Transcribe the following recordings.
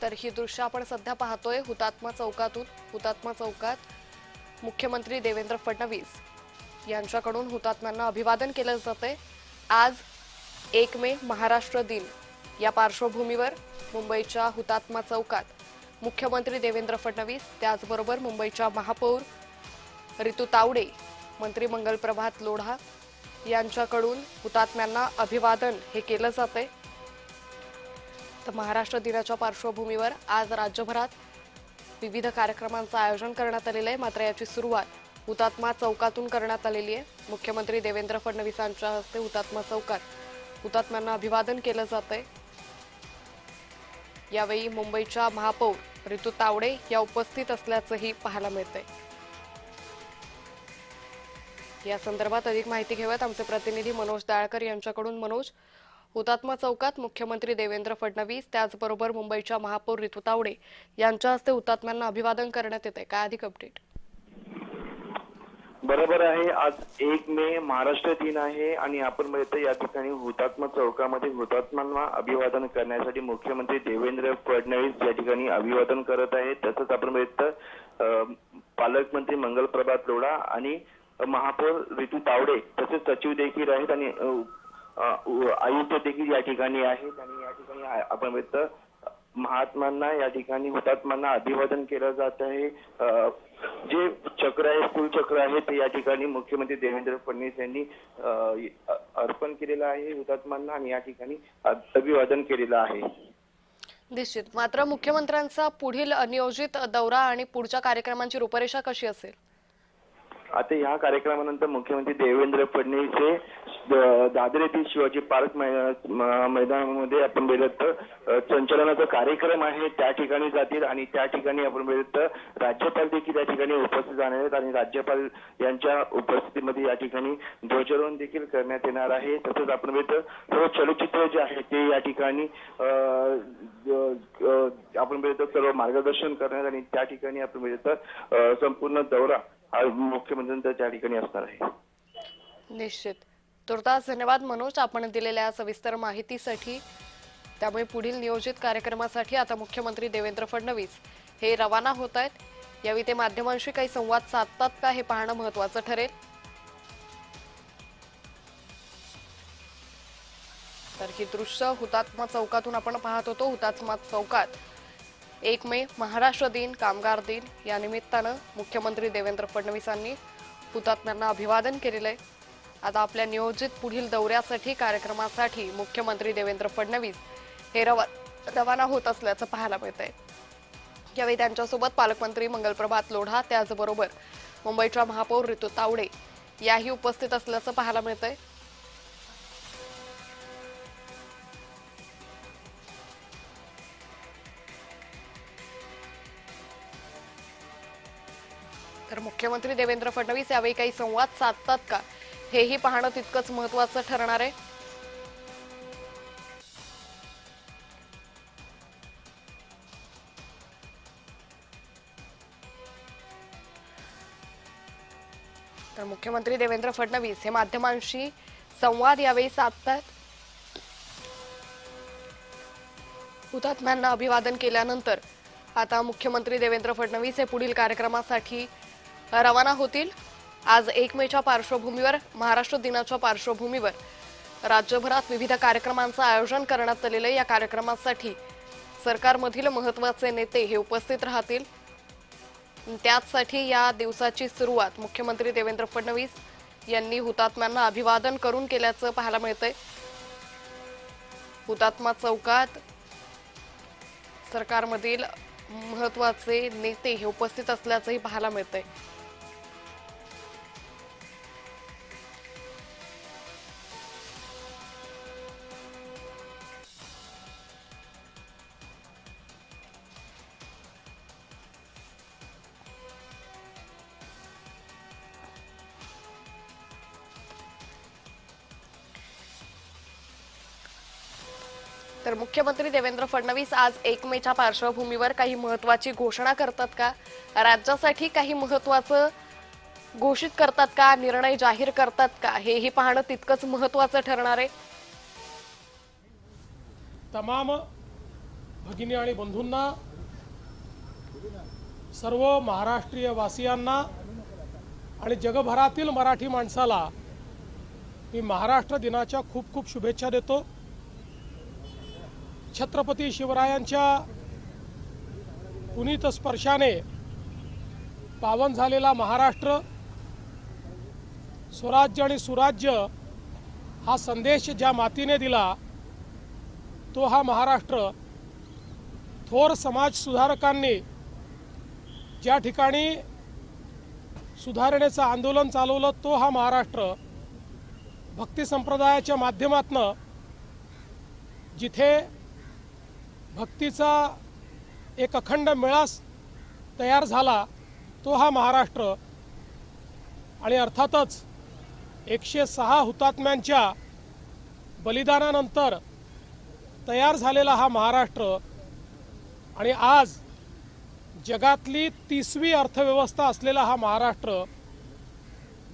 तर ही दृश्य आपण सध्या पाहतोय हुतात्मा चौकातून। हुतात्मा चौकात मुख्यमंत्री देवेंद्र फडणवीस यांच्याकडून हुतात्म्यांना अभिवादन केले जाते। आज 1 मे महाराष्ट्र दिन या पार्श्वभूमीवर मुंबईच्या हुतात्मा चौकात मुख्यमंत्री देवेंद्र फडणवीस त्याचबरोबर मुंबईच्या महापौर रितू तावडे, मंत्री मंगल प्रभात लोढा यांच्याकडून हुतात्म्यांना अभिवादन हे केले जाते। तर महाराष्ट्र दिनाच्या पार्श्वभूमीवर आज राज्यभरात विविध कार्यक्रमांचं आयोजन करण्यात आलेलं आहे। मात्र याची सुरुवात हुतात्मा चौकातून करण्यात आलेली आहे। मुख्यमंत्री देवेंद्र फडणवीसांच्या हस्ते हुतात्मा चौकात हुतात्म्यांना अभिवादन केलं जातंय। यावेळी मुंबईच्या महापौर रितू तावडे या उपस्थित असल्याचंही पाहायला मिळतंय। या संदर्भात अधिक माहिती घेऊयात आमचे प्रतिनिधी मनोज दाळकर यांच्याकडून। मनोज, हुतात्मा चौकात मुख्यमंत्री देवेंद्र फडणवीस त्याचबरोबर मुंबईच्या महापौर रितू तावडे यांच्या हस्ते हुतात्म्यांना अभिवादन करण्यात येते, काय अधिक अपडेट? बरोबर आहे, आज 1 मे महाराष्ट्र दिन आहे आणि आपण बघतो या ठिकाणी हुतात्मा चौकामध्ये हुतात्म्यांना अभिवादन करण्यासाठी मुख्यमंत्री देवेंद्र फडणवीस या ठिकाणी अभिवादन करत आहेत। तसंच आपण बघतो पालकमंत्री मंगल प्रभात लोढा आणि महापौर रितू तावडे तसेच सचिव देखील आहेत आणि आयुक्त देखील या ठिकाणी आहेत आणि या ठिकाणी आपण बघतो महात्मांना या ठिकाणी हुतात्म्यांना अभिवादन केलं जात आहे। जे चक्र आहे, फुल चक्र आहे ते या ठिकाणी मुख्यमंत्री देवेंद्र फडणवीस यांनी अर्पण केलेलं आहे हुतात्म्यांना आणि या ठिकाणी अभिवादन केलेलं आहे। निश्चित, मात्र मुख्यमंत्र्यांचा पुढील नियोजित दौरा आणि पुढच्या कार्यक्रमांची रूपरेषा कशी असेल? आता या कार्यक्रमानंतर मुख्यमंत्री देवेंद्र फडणवीस हे दादर येथील शिवाजी पार्क मैदानामध्ये आपण बघितलं तर संचलनाचा कार्यक्रम आहे त्या ठिकाणी जातील आणि त्या ठिकाणी आपण बघितलं राज्यपाल देखील या ठिकाणी उपस्थित जाणार आहेत आणि राज्यपाल यांच्या उपस्थितीमध्ये या ठिकाणी ध्वजारोहण देखील करण्यात येणार आहे। तसंच आपण बघितलं सर्व चलचित्र जे आहे ते या ठिकाणी आपण बघितलं सर्व मार्गदर्शन करण्यात आणि त्या ठिकाणी आपण बघितलं संपूर्ण दौरा मुख्यमंत्र्यांचा त्या ठिकाणी असणार आहे। निश्चित, तुर्तास धन्यवाद मनोज आपण दिलेल्या सविस्तर माहितीसाठी। त्यामुळे पुढील नियोजित कार्यक्रमासाठी आता मुख्यमंत्री देवेंद्र फडणवीस हे रवाना होत आहेत। यावेळी ते माध्यमांशी काही संवाद साधतात का हे पाहणं महत्त्वाचं ठरेल। तर ही दृश्य हुतात्मा चौकातून आपण पाहत होतो। हुतात्मा चौकात 1 मे महाराष्ट्र दिन, कामगार दिन या निमित्तानं मुख्यमंत्री देवेंद्र फडणवीसांनी हुतात्म्यांना अभिवादन केलेलं आहे। आता आपल्या नियोजित पुढील दौऱ्यासाठी कार्यक्रमासाठी मुख्यमंत्री देवेंद्र फडणवीस हे रवाना होत असल्याचं पाहायला मिळतंय। यावेळी त्यांच्यासोबत पालकमंत्री मंगल प्रभात लोढा त्याचबरोबर मुंबईच्या महापौर रितू तावडे याही उपस्थित असल्याचं पाहायला मिळतंय। तर मुख्यमंत्री देवेंद्र फडणवीस यावेळी काही संवाद साधतात का हेही पाहणं तितकंच महत्त्वाचं ठरणार आहे। तर मुख्यमंत्री देवेंद्र फडणवीस हे माध्यमांशी संवाद यावेळी साधतात। हुतात्म्यांना अभिवादन केल्यानंतर आता मुख्यमंत्री देवेंद्र फडणवीस हे पुढील कार्यक्रमासाठी रवाना होतील। आज 1 मेच्या पार्श्वभूमीवर महाराष्ट्र दिनाच्या पार्श्वभूमीवर राज्यभरात विविध कार्यक्रमांचं आयोजन करण्यात आलेलं आहे। या कार्यक्रमासाठी सरकारमधील महत्त्वाचे नेते हे उपस्थित राहतील। त्याचसाठी या दिवसाची सुरुवात मुख्यमंत्री देवेंद्र फडणवीस यांनी हुतात्म्यांना अभिवादन करून केल्याचं पाहायला मिळतंय। हुतात्मा चौकात सरकारमधील महत्त्वाचे नेते हे उपस्थित असल्याचंही पाहायला मिळतंय। तर मुख्यमंत्री देवेंद्र फडणवीस आज 1 मेच्या पार्श्वभूमीवर काही महत्त्वाची घोषणा करतात का, राज्यासाठी काही महत्त्वाचं घोषित करतात का, निर्णय जाहीर करतात का, हेही पाहणं तितकंच महत्त्वाचं ठरणार आहे। तमाम भगिनी आणि बंधूंना, सर्व महाराष्ट्रीय वासियांना आणि जगभरातील मराठी माणसाला मी महाराष्ट्र दिनाच्या खूप खूप शुभेच्छा देतो। छत्रपती शिवरायांच्या पुनीत स्पर्शाने पावन झालेला महाराष्ट्र, स्वराज्य आणि सुराज्य हा संदेश ज्या मातीने दिला तो हा महाराष्ट्र, थोर समाज सुधारकांनी ज्या ठिकाणी सुधारणेचं आंदोलन चालवलं तो हा महाराष्ट्र, भक्ती संप्रदायाच्या माध्यमातून जिथे भक्तीचा एक अखंड मेळा तयार झाला तो हा महाराष्ट्र, आणि अर्थातच 106 हुतात्म्यांच्या बलिदानानंतर तयार झालेला हा महाराष्ट्र, आणि आज जगातली 30वी अर्थव्यवस्था असलेला हा महाराष्ट्र,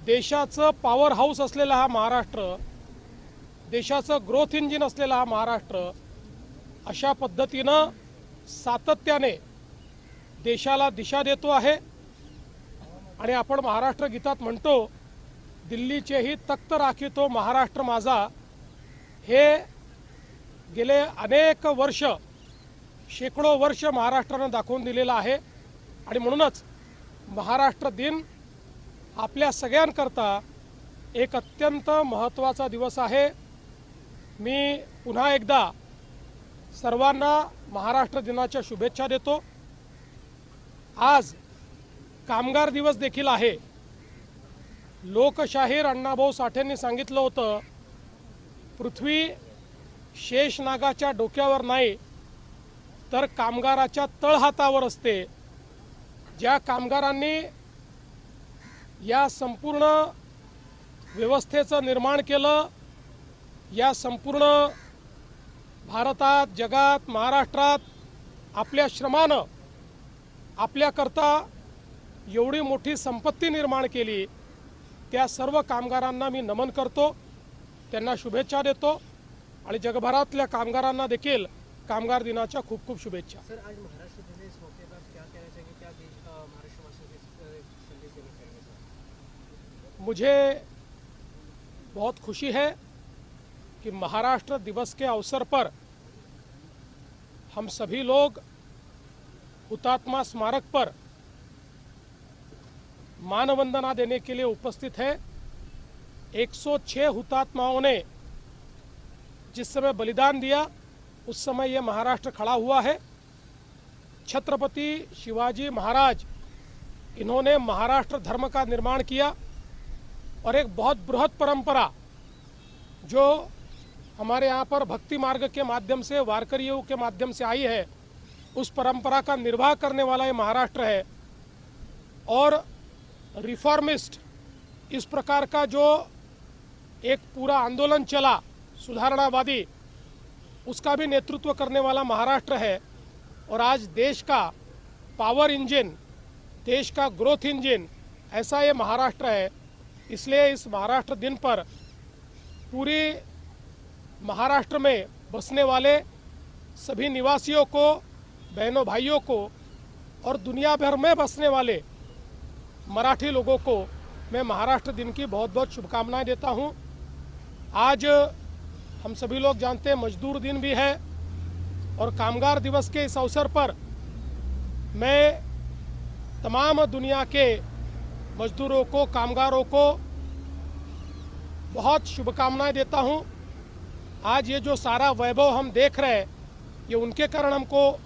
देशाचं पॉवर हाऊस असलेला हा महाराष्ट्र, देशाचं ग्रोथ इंजिन असलेला हा महाराष्ट्र अशा पद्धतीनं सातत्याने देशाला दिशा देतो आहे। आणि आपण महाराष्ट्र गीतात म्हणतो, दिल्लीचेही तख्त राखितो महाराष्ट्र माझा, हे गेले अनेक वर्ष, शेकडो वर्ष महाराष्ट्रानं दाखवून दिलेलं आहे। आणि म्हणूनच महाराष्ट्र दिन आपल्या सगळ्यांकरता एक अत्यंत महत्त्वाचा दिवस आहे। मी पुन्हा एकदा सर्वांना महाराष्ट्र दिनाच्या शुभेच्छा देतो। आज कामगार दिवस देखील आहे। लोकशाहीर अण्णाभाऊ साठेंनी सांगितलं होतं, पृथ्वी शेषनागाच्या डोक्यावर नाही तर कामगाराच्या तळहातावर असते। ज्या कामगारांनी या संपूर्ण व्यवस्थेचं निर्माण केलं, या संपूर्ण भारतात, जगात, महाराष्ट्रात आपल्या श्रमानं आपल्याकरता एवढी मोठी संपत्ती निर्माण केली, त्या सर्व कामगारांना मी नमन करतो, त्यांना शुभेच्छा देतो आणि जगभरातल्या कामगारांना देखील कामगार दिनाच्या खूप खूप शुभेच्छा। सर, आज महाराष्ट्र दिन है, इस मौके पर क्या कहना चाहिए, क्या महाराष्ट्रवासियों के संदेश देना चाहेंगे सर? मुझे बहुत खुशी है कि महाराष्ट्र दिवस के अवसर पर हम सभी लोग हुतात्मा स्मारक पर मानवंदना देने के लिए उपस्थित है। 106 हुतात्माओं ने जिस समय बलिदान दिया उस समय ये महाराष्ट्र खड़ा हुआ है। छत्रपति शिवाजी महाराज, इन्होंने महाराष्ट्र धर्म का निर्माण किया और एक बहुत बृहद परंपरा जो हमारे यहाँ पर भक्ति मार्ग के माध्यम से, वारकरियों के माध्यम से आई है, उस परंपरा का निर्वाह करने वाला ये महाराष्ट्र है। और रिफॉर्मिस्ट, इस प्रकार का जो एक पूरा आंदोलन चला सुधारणावादी, उसका भी नेतृत्व करने वाला महाराष्ट्र है। और आज देश का पावर इंजन, देश का ग्रोथ इंजन ऐसा ये महाराष्ट्र है। इसलिए इस महाराष्ट्र दिन पर पूरी महाराष्ट्र में बसने वाले सभी निवासियों को, बहनों भाइयों को और दुनिया भर में बसने वाले मराठी लोगों को मैं महाराष्ट्र दिन की बहुत बहुत शुभकामनाएं देता हूं। आज हम सभी लोग जानते हैं मजदूर दिन भी है, और कामगार दिवस के इस अवसर पर मैं तमाम दुनिया के मजदूरों को, कामगारों को बहुत शुभकामनाएं देता हूं। आज ये जो सारा वैभव हम देख रहे हैं, ये उनके कारण हमको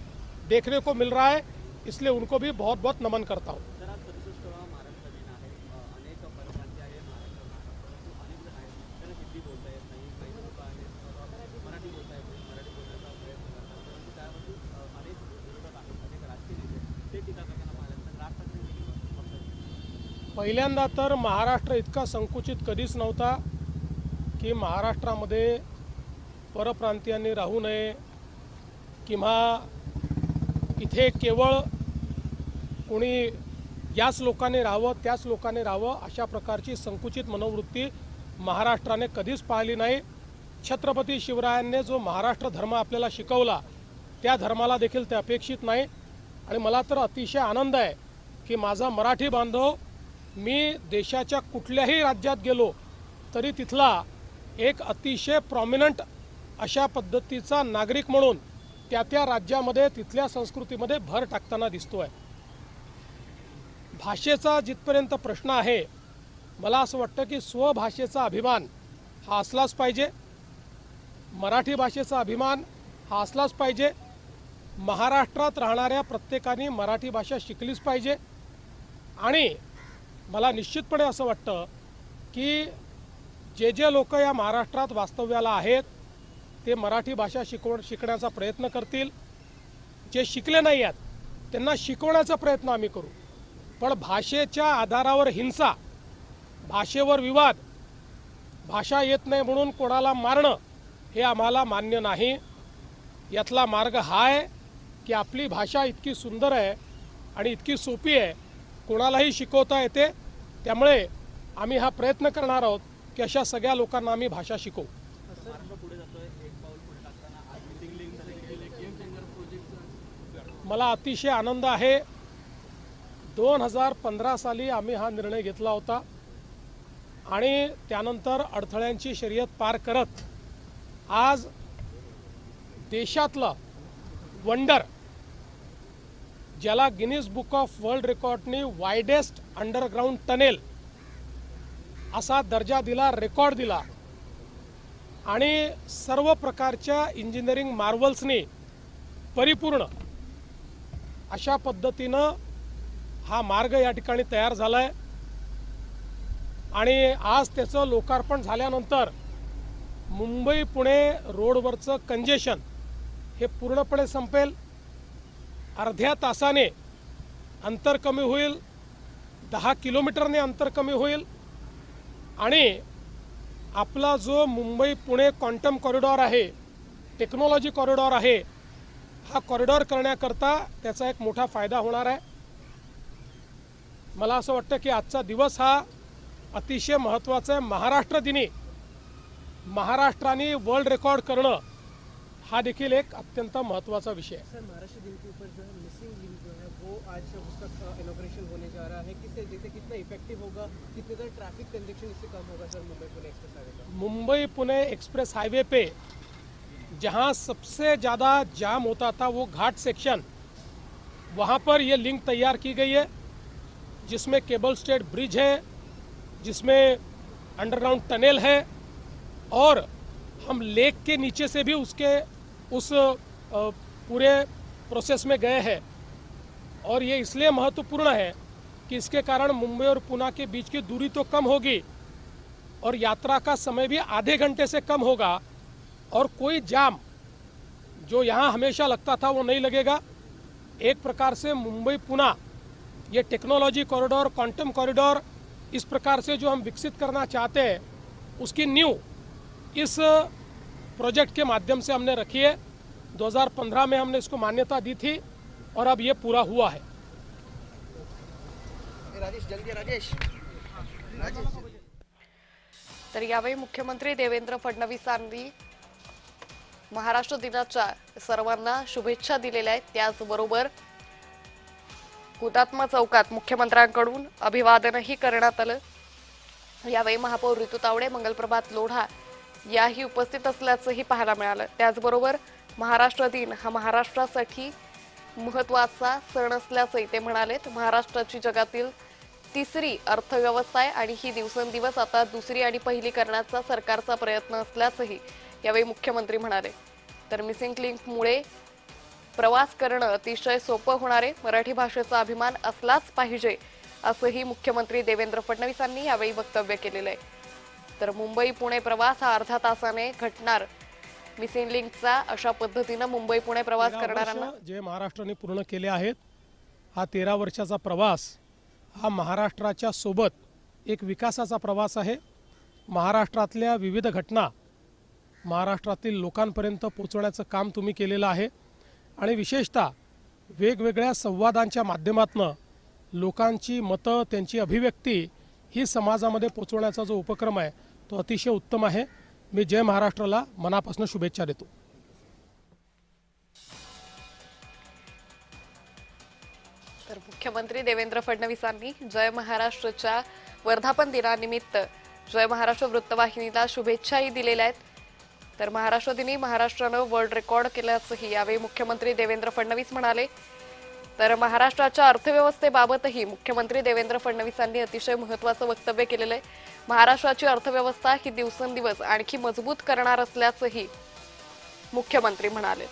देखने को मिल रहा है, इसलिए उनको भी बहुत बहुत नमन करता हूं। सर, आज 35वा महाराष्ट्र दिन आहे, अनेक परप्रांतीय आहे महाराष्ट्रात, अनेक जण आहेत त्यांना हिंदी बोलता येत नाही, काही लोक आहेत मराठी बोलता येत नाही, मराठी बोलण्याचा प्रयत्न करतात, परंतु त्यावरती अनेक विरोधक आहेत, अनेक राजकीय नेते ते टीका करताना पाहिलं तर राज ठाकरे देखील पक्षाचे पहिल्यांदा तर महाराष्ट्र इतका संकुचित कधीच नव्हता की महाराष्ट्रामध्ये परप्रांतीयांनी राहू नये किंवा इथे केवळ कोणी याच लोकांनी राहावं, त्याच लोकांनी राहावं, अशा प्रकारची संकुचित मनोवृत्ती महाराष्ट्राने कधीच पाहिली नाही। छत्रपती शिवरायांनी जो महाराष्ट्र धर्म आपल्याला शिकवला त्या धर्माला देखील ते अपेक्षित नाही। आणि मला तर अतिशय आनंद आहे की माझा मराठी बांधव मी देशाच्या कुठल्याही राज्यात गेलो तरी तिथला एक अतिशय प्रॉमिनंट अशा पद्धतीचा नागरिक म्हणून त्या राज्यामध्ये तिथल्या संस्कृतीमध्ये भर टाकताना दिसतोय। भाषेचा जिथपर्यंत प्रश्न आहे, मला असं वाटतं की स्वभाषेचा अभिमान हा असलाच पाहिजे, मराठी भाषेचा अभिमान हा असलाच पाहिजे। महाराष्ट्रात राहणाऱ्या प्रत्येकाने मराठी भाषा शिकलीच पाहिजे। आणि मला निश्चितपणे असं वाटतं की जे लोक या महाराष्ट्रात वास्तव्याला आहेत ते मराठी भाषा शिकण्याचा प्रयत्न करतील। जे शिकले नाही आहेत त्यांना शिकवण्याचा प्रयत्न आम्ही करू। पण भाषेच्या आधारावर हिंसा, भाषेवर विवाद, भाषा येत नाही म्हणून कोणाला मारणं हे आम्हाला मान्य नाही। यातला मार्ग हा आहे की आपली भाषा इतकी सुंदर आहे आणि इतकी सोपी आहे, कोणालाही शिकवता येते। त्यामुळे आम्ही हा प्रयत्न करणार आहोत की अशा सगळ्या लोकांना आम्ही भाषा शिकवू। महाराष्ट्र पुढे जातोय, एक पाऊल पुढे टाकताना आज मिसिंग लिंक देखील एक गेम चेंजर प्रोजेक्ट। मला अतिशय आनंद आहे। 2015 साली आम्ही हा निर्णय घेतला होता आणि त्यानंतर अडथळ्यांची शर्यत पार करत आज देशातलं वंडर, ज्याला गिनीज बुक ऑफ वर्ल्ड रेकॉर्डने वाइडेस्ट अंडरग्राउंड टनेल असा दर्जा दिला, रेकॉर्ड दिला। आणि सर्व प्रकारच्या इंजिनिअरिंग मार्वल्सने परिपूर्ण अशा पद्धतीनं हा मार्ग या ठिकाणी तयार झाला आहे। आणि आज त्याचं लोकार्पण झाल्यानंतर मुंबई पुणे रोडवरचं कंजेशन हे पूर्णपणे संपेल। अर्ध्या तासाने अंतर कमी होईल, 10 किलोमीटरने अंतर कमी होईल। आणि आपला जो मुंबई पुणे क्वांटम कॉरिडॉर आहे, टेक्नॉलॉजी कॉरिडॉर आहे, हा कॉरिडॉर करण्याकरता त्याचा एक मोठा फायदा होणार आहे। मला असं वाटतं की आजचा दिवस हा अतिशय महत्त्वाचा आहे। महाराष्ट्र दिनी महाराष्ट्राने वर्ल्ड रेकॉर्ड करणं हा देखील एक अत्यंत महत्त्वाचा विषय है। सर, महाराष्ट्र दिन के ऊपर जो है मिसिंग लिंक जो है वो आज उसका इनॉग्रेशन होने जा रहा है। किससे जैसे कितना इफेक्टिव होगा, कितने ज़्यादा ट्रैफिक कंजेक्शन इससे कम होगा sir Mumbai Pune express highway का? मुंबई पुणे एक्सप्रेस हाईवे पे जहां सबसे ज़्यादा जाम होता था वो घाट सेक्शन, वहां पर ये लिंक तैयार की गई है, जिसमें केबल स्टेट ब्रिज है, जिसमें अंडरग्राउंड टनल है और हम लेक के नीचे से भी उसके उस पूरे प्रोसेस में गए हैं। और ये इसलिए महत्वपूर्ण है कि इसके कारण मुंबई और पुणे के बीच की दूरी तो कम होगी और यात्रा का समय भी आधे घंटे से कम होगा और कोई जाम जो यहाँ हमेशा लगता था वो नहीं लगेगा। एक प्रकार से मुंबई पुणे ये टेक्नोलॉजी कॉरिडोर, क्वांटम कॉरिडोर इस प्रकार से जो हम विकसित करना चाहते हैं उसकी नींव इस प्रोजेक्ट के माध्यम से हमने रखी है। 2015 में हमने इसको मान्यता दी थी और अब ये पूरा हुआ है। राजेश जल्दी, राजेश। तर यावेळी मुख्यमंत्री देवेंद्र फडणवीसांनी महाराष्ट्र दिनाच्या सर्वांना शुभेच्छा दिलेल्या आहेत। त्याचबरोबर हुतात्मा चौकात मुख्यमंत्र्यांकडून अभिवादनही करण्यात आलं। यावेळी महापौर ऋतू तावडे, मंगलप्रभात लोढा याही उपस्थित असल्याचंही पाहायला मिळालं। त्याचबरोबर महाराष्ट्र दिन हा महाराष्ट्रासाठी महत्त्वाचा सण असल्याचंही ते म्हणाले। महाराष्ट्राची जगातील तिसरी अर्थव्यवस्था आहे आणि ही दिवसेंदिवस आता दुसरी आणि पहिली करण्याचा सरकारचा प्रयत्न असल्याचंही यावेळी मुख्यमंत्री म्हणाले। तर मिसिंग लिंकमुळे प्रवास करणं अतिशय सोपं होणार आहे, मराठी भाषेचा अभिमान असलाच पाहिजे असंही मुख्यमंत्री देवेंद्र फडणवीसांनी यावेळी वक्तव्य केलेलं आहे। तर मुंबई पुणे प्रवास हा अर्धा तासाने घटणार मिसिंग लिंकचा, अशा पद्धतीने मुंबई पुणे प्रवास करणाऱ्यांना जे महाराष्ट्राने पूर्ण केले आहेत, हा 13 वर्षाचा प्रवास हा महाराष्ट्राच्या सोबत एक विकासाचा प्रवास आहे। महाराष्ट्रातल्या विविध घटना महाराष्ट्रातील लोकांपर्यंत पोहोचवण्याचं काम तुम्ही केलेलं आहे आणि विशेषतः वेगवेगळ्या संवादांच्या माध्यमातून लोकांची मतं, त्यांची अभिव्यक्ती ही समाजामध्ये पोहोचवण्याचा जो उपक्रम आहे तो अतिशय उत्तम आहे। मी जय महाराष्ट्राला मनापासून शुभेच्छा देतो। तर मुख्यमंत्री देवेंद्र फडणवीसांनी जय महाराष्ट्रच्या वर्धापन दिनानिमित्त जय महाराष्ट्र वृत्तवाहिनीला शुभेच्छाही दिलेल्या आहेत। तर महाराष्ट्र दिनी महाराष्ट्रानं वर्ल्ड रेकॉर्ड केल्याचंही यावेळी मुख्यमंत्री देवेंद्र फडणवीस म्हणाले। तर महाराष्ट्राच्या अर्थव्यवस्थेबाबतही मुख्यमंत्री देवेंद्र फडणवीसांनी अतिशय महत्त्वाचं वक्तव्य केलेलं आहे। महाराष्ट्राची अर्थव्यवस्था ही दिवसेंदिवस आणखी मजबूत करणार असल्याचंही मुख्यमंत्री म्हणाले।